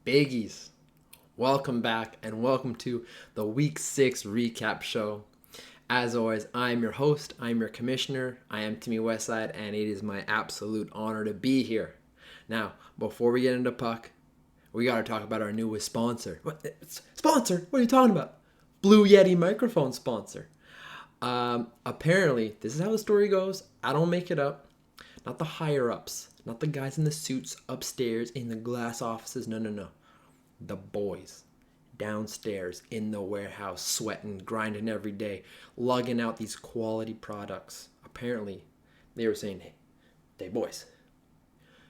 Biggies, welcome back and welcome to the Week 6 recap show. As always, I'm your host, I'm your commissioner, I am Timmy Westside, and it is my absolute honor to be here. Now, before we get into puck, we got to talk about our newest sponsor. What? Sponsor? What are you talking about? Blue Yeti microphone sponsor. Apparently, this is how the story goes. I don't make it up. Not the higher ups, not the guys in the suits upstairs in the glass offices. No. The boys downstairs in the warehouse, sweating, grinding every day, lugging out these quality products. Apparently, they were saying, hey boys,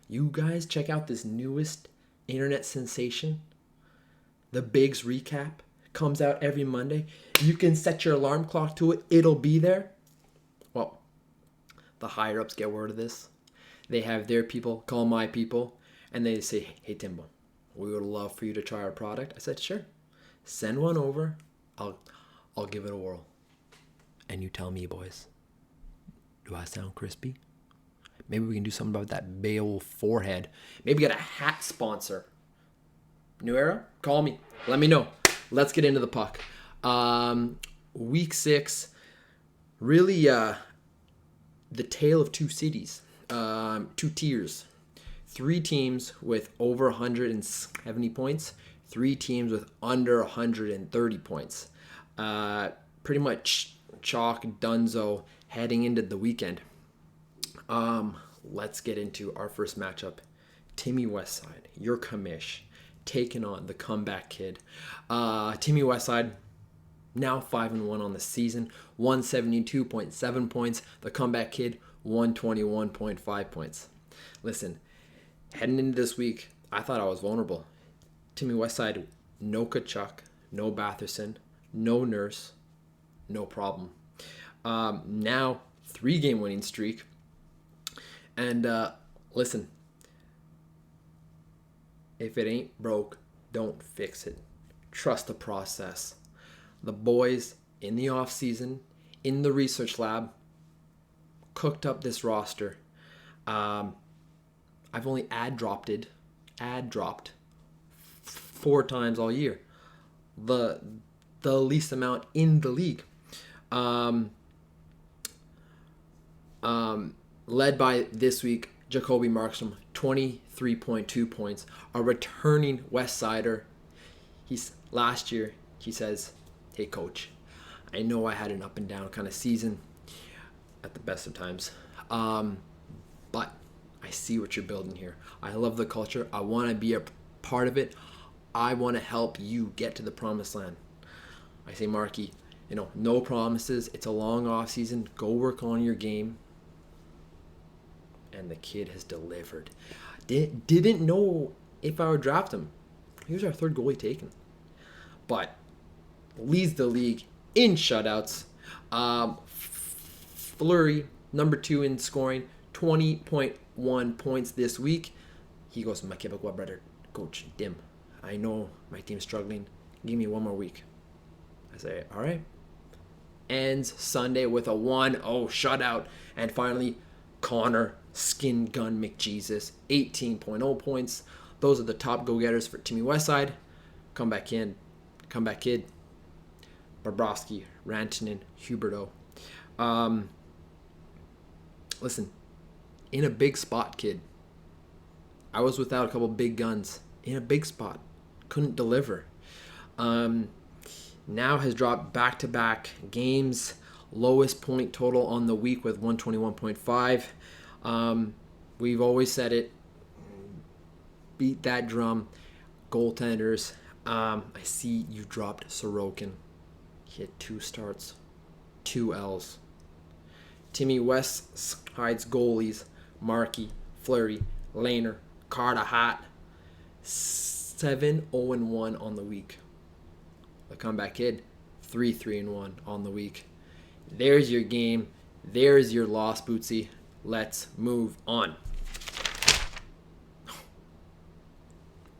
you guys check out this newest internet sensation. The Bigs recap comes out every Monday. You can set your alarm clock to it. It'll be there. Well, the higher ups get word of this. They have their people call my people, and they say, hey Timbo, we would love for you to try our product. I said, sure. Send one over. I'll give it a whirl. And you tell me, boys, do I sound crispy? Maybe we can do something about that big old forehead. Maybe get a hat sponsor. New Era? Call me. Let me know. Let's get into the puck. Week 6, really the tale of two cities, two tiers. 3 teams with over 170 points, 3 teams with under 130 points. Pretty much chalk dunzo heading into the weekend. Let's get into our first matchup. Timmy Westside, your commish, taking on the comeback kid. Timmy Westside, now 5-1 on the season, 172.7 points. The comeback kid, 121.5 points. Listen, heading into this week, I thought I was vulnerable. Timmy Westside, no Kachuk, no Batherson, no Nurse, no problem. Now, 3-game winning streak. And listen, if it ain't broke, don't fix it. Trust the process. The boys in the off season, in the research lab, cooked up this roster. I've only ad dropped 4 times all year. The least amount in the league. Led by this week, Jacoby Markstrom, 23.2 points. A returning West Sider. Last year, he says, hey coach, I know I had an up and down kind of season at the best of times. But I see what you're building here. I love the culture. I want to be a part of it. I want to help you get to the promised land. I say, Marky, no promises. It's a long off season. Go work on your game. And the kid has delivered. Didn't know if I would draft him. He was our 3rd goalie taken. But leads the league in shutouts. Fleury, number 2 in scoring, 20.1 points this week. He goes to my Quebecois brother, Coach Dim. I know my team's struggling. Give me one more week. I say, all right. Ends Sunday with a 1-0 shutout. And finally, Connor Skin Gun McJesus, 18.0 points. Those are the top go-getters for Timmy Westside. Comeback kid. Bobrovsky, Rantanen, Huberto. Listen, in a big spot, kid. I was without a couple big guns. In a big spot. Couldn't deliver. Now has dropped back-to-back games. Lowest point total on the week with 121.5. We've always said it. Beat that drum. Goaltenders. I see you dropped Sorokin. He had 2 starts. 2 L's. Timmy Westside's goalies. Markey, Fleury, Lehner, Carter Hart. 7-0-1 on the week. The comeback kid, 3-3-1 on the week. There's your game. There's your loss, Bootsy. Let's move on.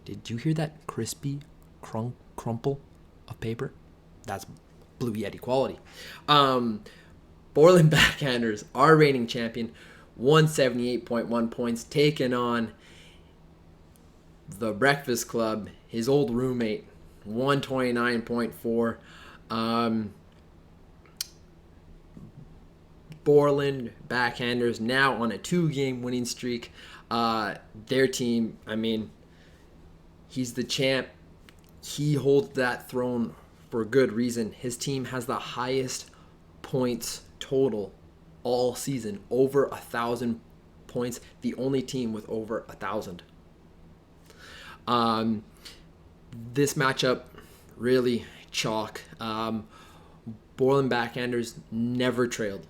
Did you hear that crispy crumple of paper? That's Blue Yeti quality. Portland Backhanders, our reigning champion, 178.1 points, taking on the Breakfast Club, his old roommate, 129.4. Borland backhanders now on a 2-game winning streak. Their team, I mean, he's the champ. He holds that throne for good reason. His team has the highest points total all season, over 1,000 points. The only team with over 1,000. This matchup really chalk. Borland backhanders never trailed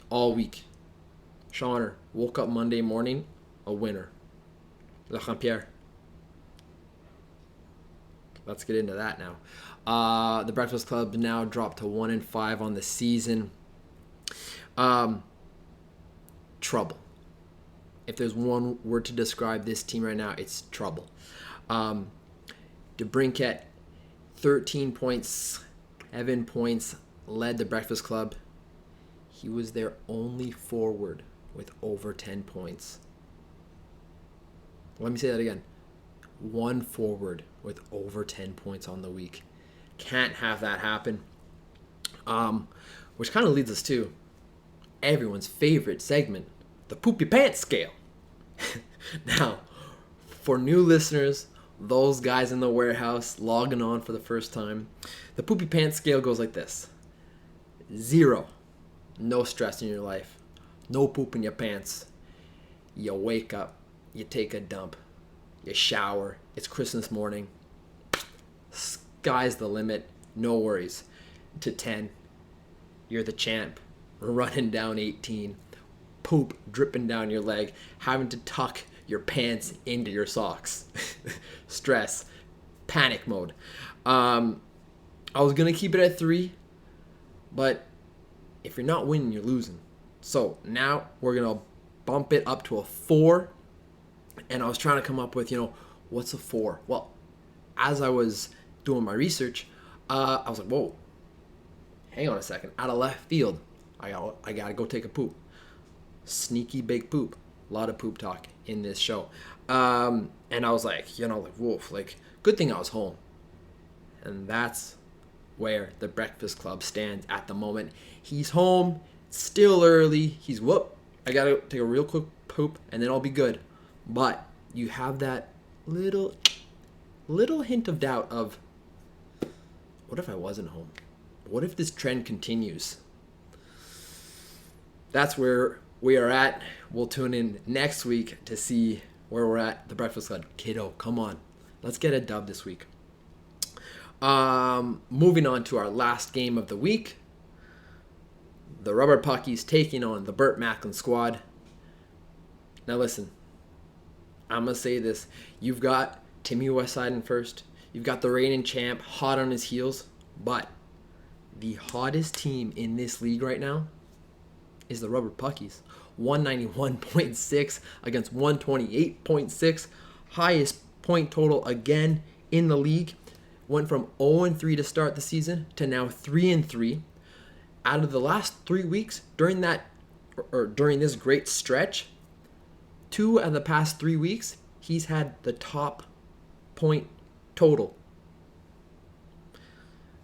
all week. Shawner woke up Monday morning a winner. La Champierre. Let's get into that now. The Breakfast Club now dropped to 1-5 on the season. Trouble. If there's one word to describe this team right now, it's trouble. DeBrincat, 13 points, 7 points, led the Breakfast Club. He was their only forward with over 10 points. Let me say that again. One forward with over 10 points on the week. Can't have that happen. Which kind of leads us to everyone's favorite segment, the Poop Your Pants Scale. Now, for new listeners, those guys in the warehouse logging on for the first time, the Poop Your Pants Scale goes like this. 0, no stress in your life. No poop in your pants. You wake up, you take a dump, you shower, it's Christmas morning. Sky's the limit, no worries. To 10, you're the champ, running down 18, poop dripping down your leg, having to tuck your pants into your socks. Stress, panic mode. I was gonna keep it at 3, but if you're not winning, you're losing. So now we're gonna bump it up to a 4. And I was trying to come up with, what's a 4? Well, as I was doing my research, I was like, whoa, hang on a second. Out of left field, I gotta go take a poop. Sneaky big poop. A lot of poop talk in this show. And I was like, woof, good thing I was home. And that's where the Breakfast Club stands at the moment. He's home, still early. I gotta take a real quick poop and then I'll be good. But you have that little hint of doubt of, what if I wasn't home? What if this trend continues? That's where we are at. We'll tune in next week to see where we're at. The Breakfast Club. Kiddo, come on. Let's get a dub this week. Moving on to our last game of the week. The Rubber Puckies taking on the Burt Macklin squad. Now listen, I'm going to say this. You've got Timmy Westside in first. You've got the reigning champ hot on his heels. But the hottest team in this league right now is the Rubber Puckies. 191.6 against 128.6. Highest point total again in the league. Went from 0-3 to start the season to now 3-3. Out of the last 3 weeks during this great stretch, 2 out of the past 3 weeks, he's had the top point total.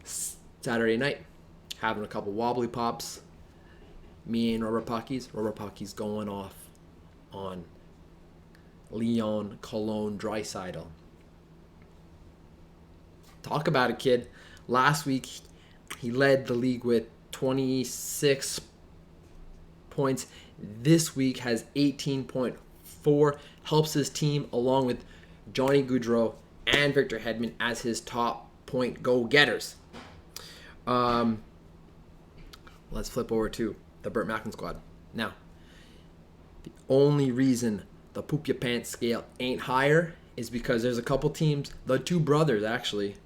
Saturday night, having a couple wobbly pops. Me and Rubber Puckies going off on Leon Cologne Draisaitl. Talk about it, kid. Last week, he led the league with 26 points. This week has 18.4. Helps his team along with Johnny Gaudreau and Victor Hedman as his top point go-getters. Let's flip over to the Burt Macklin squad. Now, the only reason the Poop Your Pants scale ain't higher is because there's a couple teams, the two brothers actually,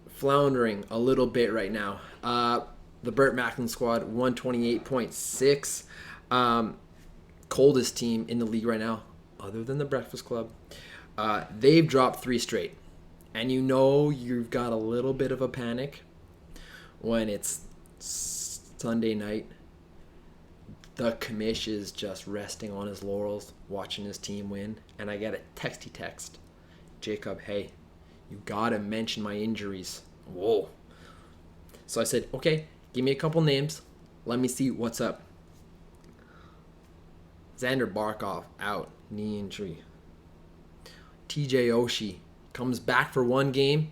floundering a little bit right now. The Burt Macklin squad, 128.6. Coldest team in the league right now, other than the Breakfast Club. They've dropped 3 straight. And you've got a little bit of a panic when it's Sunday night. The commish is just resting on his laurels, watching his team win. And I get a texty text. Jacob, hey, You gotta mention my injuries. Whoa. So I said, okay, give me a couple names. Let me see what's up. Xander Barkov out, knee injury. TJ Oshie comes back for one game,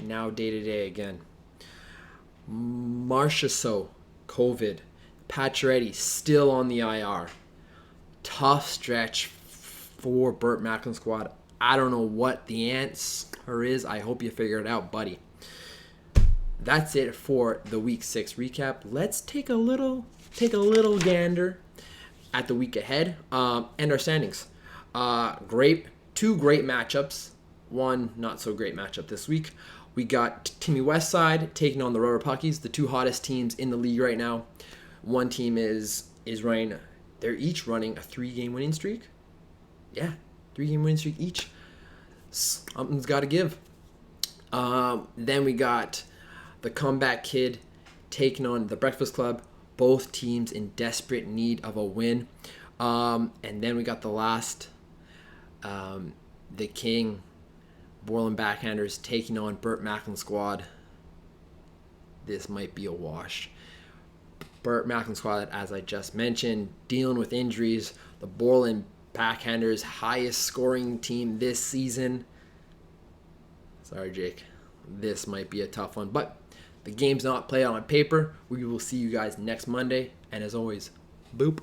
now day-to-day again. Marchessault, COVID. Pacioretty still on the IR. Tough stretch for Burt Macklin squad. I don't know what the answer is. I hope you figure it out, buddy. That's it for the Week 6 recap. Let's take a little gander at the week ahead and our standings. Two great matchups. One not so great matchup this week. We got Timmy Westside taking on the Rubber Puckies, the two hottest teams in the league right now. One team is running. They're each running a 3-game winning streak. Yeah, 3-game winning streak each. Something's got to give. Then we got the Comeback Kid taking on the Breakfast Club. Both teams in desperate need of a win. And then we got the last, the King, Borland Backhanders taking on Burt Macklin squad. This might be a wash. Burt Macklin squad, as I just mentioned, dealing with injuries. The Borland Backhanders, highest scoring team this season. Sorry, Jake. This might be a tough one, but the game's not played on paper. We will see you guys next Monday. And as always, boop.